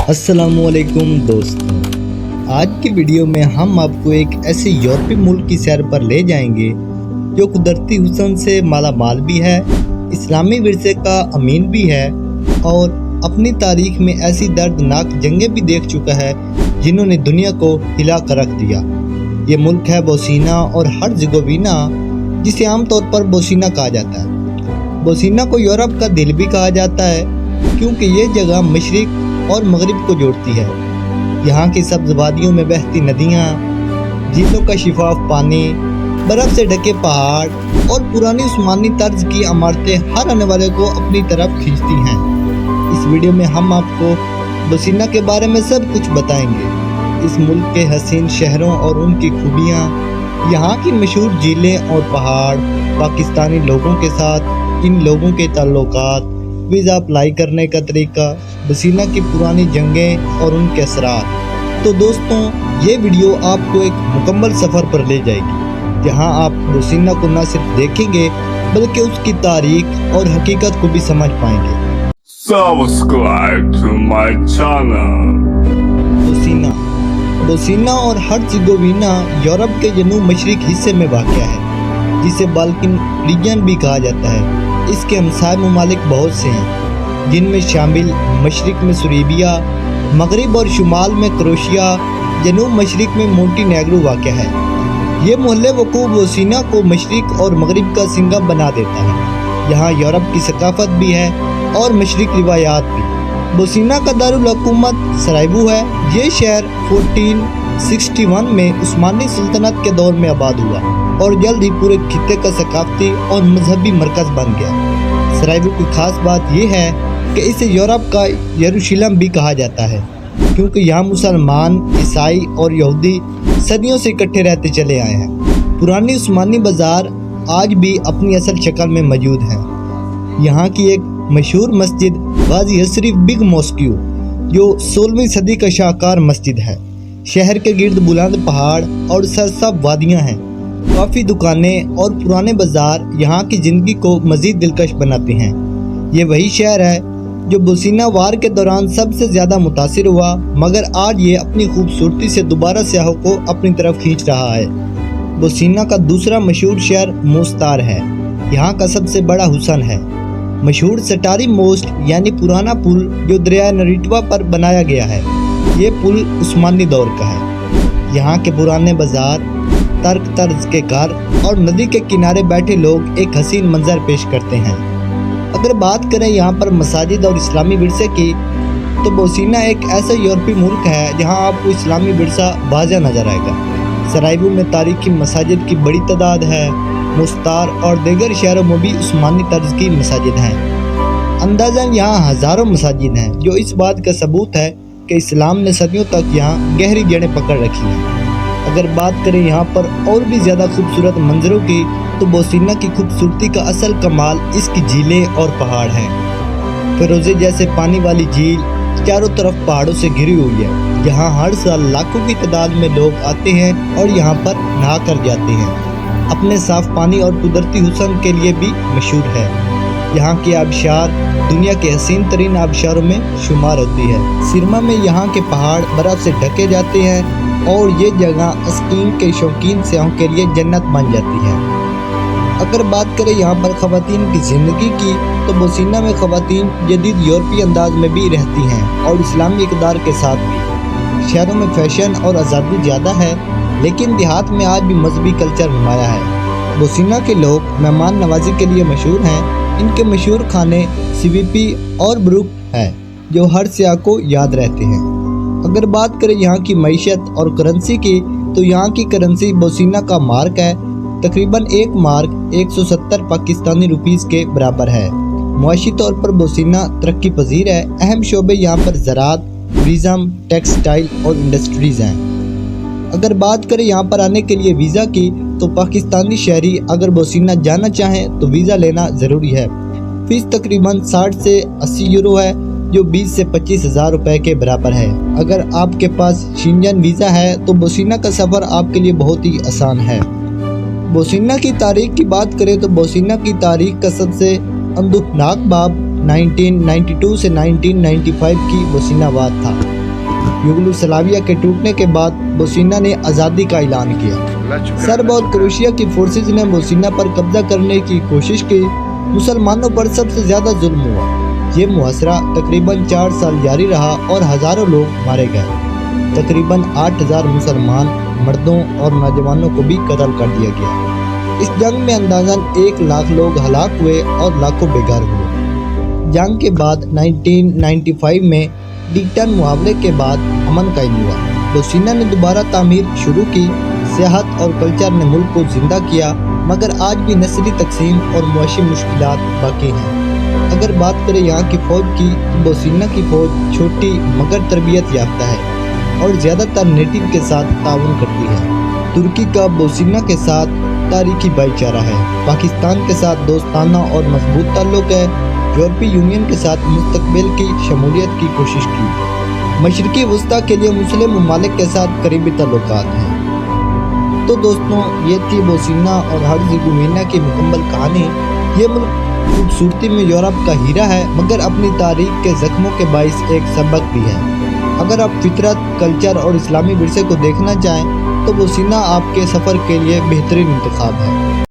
अस्सलामुअलैकुम दोस्तों, आज की वीडियो में हम आपको एक ऐसे यूरोपीय मुल्क की सैर पर ले जाएंगे जो कुदरती हुस्न से माला माल भी है, इस्लामी विरसे का अमीन भी है और अपनी तारीख में ऐसी दर्दनाक जंगें भी देख चुका है जिन्होंने दुनिया को हिला कर रख दिया। ये मुल्क है बोस्निया और हर्ज़गोविना, जिसे आमतौर पर बोस्निया कहा जाता है। बोस्निया को यूरोप का दिल भी कहा जाता है क्योंकि ये जगह मशरिक और मगरिब को जोड़ती है। यहाँ की सब्ज़ वादियों में बहती नदियाँ, झीलों का शिफाफ पानी, बर्फ़ से ढके पहाड़ और पुरानी उस्मानी तर्ज की इमारतें हर आने वाले को अपनी तरफ खींचती हैं। इस वीडियो में हम आपको बोस्निया के बारे में सब कुछ बताएंगे, इस मुल्क के हसीन शहरों और उनकी खूबियाँ, यहाँ की मशहूर झीलें और पहाड़, पाकिस्तानी लोगों के साथ इन लोगों के ताल्लुकात, वीज़ा अप्लाई करने का तरीका, बोस्निया की पुरानी जंगें और उनके असरार। तो दोस्तों, ये वीडियो आपको एक मुकम्मल सफ़र पर ले जाएगी जहां आप बोस्निया को न सिर्फ देखेंगे बल्कि उसकी तारीख और हकीकत को भी समझ पाएंगे। Subscribe to my channel. Bosnia और हर्ज़गोविना यूरोप के जनूब मशरिक हिस्से में वाक़या है, जिसे बाल्कन रीजन भी कहा जाता है। इसके हमसाय ममालिक बहुत से हैं, जिनमें शामिल मशरिक में सुरीबिया, मगरिब और शुमाल में क्रोशिया, जनूब मशरिक में मोंटीनेग्रो वाक़या है। ये मोहल्ले वकूफ़ बोस्निया को मशरिक और मगरिब का सिंगम बना देता है। यहाँ यूरोप की सकाफत भी है और मशरिक रिवायात भी। बोस्निया का दारुल हुकूमत सरायेवो है। ये शहर 1461 में उस्मानी सल्तनत के दौर में आबाद हुआ और जल्द ही पूरे खित्ते का सकाफती और मजहबी मरकज़ बन गया। सरायेवो की खास बात यह है कि इसे यूरोप का यरूशलेम भी कहा जाता है क्योंकि यहाँ मुसलमान, ईसाई और यहूदी सदियों से इकट्ठे रहते चले आए हैं। पुरानी उस्मानी बाज़ार आज भी अपनी असल शक्ल में मौजूद है। यहाँ की एक मशहूर मस्जिद गाजी हसरीफ बिग मॉस्क्यू, जो 16वीं सदी का शाहकार मस्जिद है। शहर के गिर्द बुलंद पहाड़ और सरसब्ज़ वादियाँ हैं। काफ़ी दुकानें और पुराने बाज़ार यहाँ की ज़िंदगी को मज़ीद दिलकश बनाते हैं। ये वही शहर है जो बोस्निया वार के दौरान सबसे ज़्यादा मुतासिर हुआ, मगर आज ये अपनी खूबसूरती से दोबारा सयाहों को अपनी तरफ खींच रहा है। बोस्निया का दूसरा मशहूर शहर मोस्तार है। यहाँ का सबसे बड़ा हुस्न है मशहूर स्टारी मोस्ट, यानी पुराना पुल जो दरिया नरीटवा पर बनाया गया है। ये पुल उस्मानी दौर का है। यहाँ के पुराने बाज़ार, तर्क तर्ज के घर और नदी के किनारे बैठे लोग एक हसीन मंजर पेश करते हैं। अगर बात करें यहाँ पर मसाजिद और इस्लामी विरसे की, तो बोस्निया एक ऐसा यूरोपीय मुल्क है जहाँ आपको इस्लामी विरसा वाज़ेह नज़र आएगा। सरायेवो में तारीखी मसाजिद की बड़ी तादाद है। मोस्तार और दीगर शहरों में भी उस्मानी तर्ज की मसाजिद हैं। अंदाज़न यहाँ हज़ारों मसाजिद हैं, जो इस बात का सबूत है कि इस्लाम ने सदियों तक यहाँ गहरी जड़ें पकड़ रखी हैं। अगर बात करें यहाँ पर और भी ज़्यादा खूबसूरत मंजरों की, तो बोस्निया की खूबसूरती का असल कमाल इसकी झीलें और पहाड़ हैं। फिरोज़े जैसे पानी वाली झील चारों तरफ पहाड़ों से घिरी हुई है। यहाँ हर साल लाखों की तादाद में लोग आते हैं और यहाँ पर नहा कर जाते हैं। अपने साफ पानी और कुदरती हुस्न के लिए भी मशहूर है। यहाँ की आबशार दुनिया के हसीन तरीन आबशारों में शुमार होती है। सिरमा में यहाँ के पहाड़ बर्फ़ से ढके जाते हैं और ये जगह स्कीइंग के शौकीन सयाहों के लिए जन्नत बन जाती है। अगर बात करें यहाँ पर ख़वातीन की ज़िंदगी की, तो बोस्निया में ख़वातीन जदीद यूरोपीय अंदाज में भी रहती हैं और इस्लामी इक़दार के साथ भी। शहरों में फैशन और आज़ादी ज़्यादा है, लेकिन देहात में आज भी मजहबी कल्चर नुमाया है। बोस्निया के लोग मेहमान नवाजी के लिए मशहूर हैं। इनके मशहूर खाने सीवीपी और ब्रूक है जो हर सयाह को याद रहते हैं। अगर बात करें यहाँ की मईशत और करेंसी की, तो यहाँ की करेंसी बोस्निया का मार्क है। तकरीबन एक मार्क 170 पाकिस्तानी रुपीज़ के बराबर है। मुआशी तौर पर बोस्निया तरक्की पजीर है। अहम शोबे यहाँ पर ज़राअत, टूरिज़्म, टेक्सटाइल और इंडस्ट्रीज़ हैं। अगर बात करें यहाँ पर आने के लिए वीज़ा की, तो पाकिस्तानी शहरी अगर बोस्निया जाना चाहें तो वीज़ा लेना ज़रूरी है। फ़ीस तकरीबन 60 से 80 यूरो है, जो 20 से 25 हज़ार रुपये के बराबर है। अगर आपके पास शेंजन वीज़ा है तो बोस्निया का सफ़र आपके लिए बहुत ही आसान है। बोस्निया की तारीख की बात करें तो बोस्निया की तारीख का सबसे अंदुखनाक बाब 1992 से 1995 की बोस्निया वाद था। युगोस्लाविया के टूटने के बाद बोस्निया ने आज़ादी का ऐलान किया। सर्ब और क्रोएशिया की फोर्सेज ने बोस्निया पर कब्जा करने की कोशिश की। मुसलमानों पर सबसे ज़्यादा जुल्म हुआ। ये मुहासरा तकरीबन 4 साल जारी रहा और हज़ारों लोग मारे गए। तकरीबन 8,000 मुसलमान मर्दों और नौजवानों को भी कत्ल कर दिया गया। इस जंग में अंदाज़न 1 लाख लोग हलाक हुए और लाखों बेघर हुए। जंग के बाद 1995 में डिक्टन मुआवजे के बाद अमन कायम हुआ। बोस्निया ने दोबारा तामीर शुरू की। सियाहत और कल्चर ने मुल्क को जिंदा किया, मगर आज भी नस्ली तकसीम और मुआशी मुश्किलात बाकी हैं। अगर बात करें यहाँ की फ़ौज की, तो बोस्निया की फ़ौज छोटी मगर तरबियत याफ्ता है और ज़्यादातर नेटिव के साथ ताउन करती है। तुर्की का बोस्निया के साथ तारीखी भाईचारा है। पाकिस्तान के साथ दोस्ताना और मजबूत ताल्लुक़ है। यूरोपीय यूनियन के साथ मुस्तकबिल की शमूलियत की कोशिश की। मशरक़ी वस्ता के लिए मुस्लिम ममालिक के साथ करीबी ताल्लुकात हैं। तो दोस्तों, ये थी बोस्निया और हर्ज़ेगोविना की मुकम्मल कहानी। ये मुल्क खूबसूरती में यूरोप का हीरा है, मगर अपनी तारीख के ज़ख्मों के बाइस एक सबक भी है। अगर आप फितरत, कल्चर और इस्लामी विरसे को देखना चाहें तो बोस्निया आपके सफ़र के लिए बेहतरीन इंतखाब है।